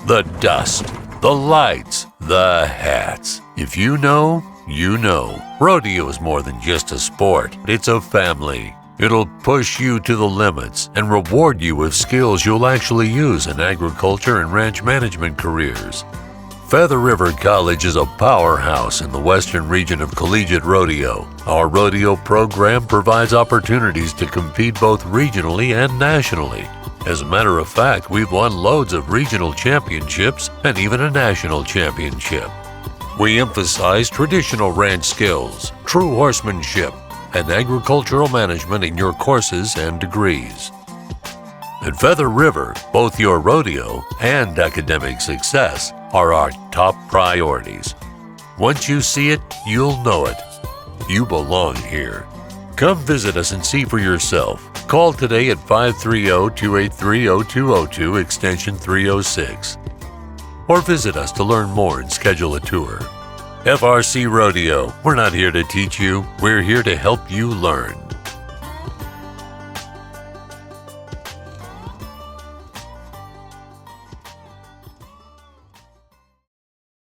the dust, the lights, the hats. If you know, you know. Rodeo is more than just a sport. It's a family. It'll push you to the limits and reward you with skills you'll actually use in agriculture and ranch management careers. Feather River College is a powerhouse in the western region of collegiate rodeo. Our rodeo program provides opportunities to compete both regionally and nationally. As a matter of fact, we've won loads of regional championships and even a national championship. We emphasize traditional ranch skills, true horsemanship, and agricultural management in your courses and degrees. At Feather River, both your rodeo and academic success are our top priorities. Once you see it, you'll know it. You belong here. Come visit us and see for yourself. Call today at 530-283-0202 extension 306. Or visit us to learn more and schedule a tour. FRC Rodeo, we're not here to teach you, we're here to help you learn.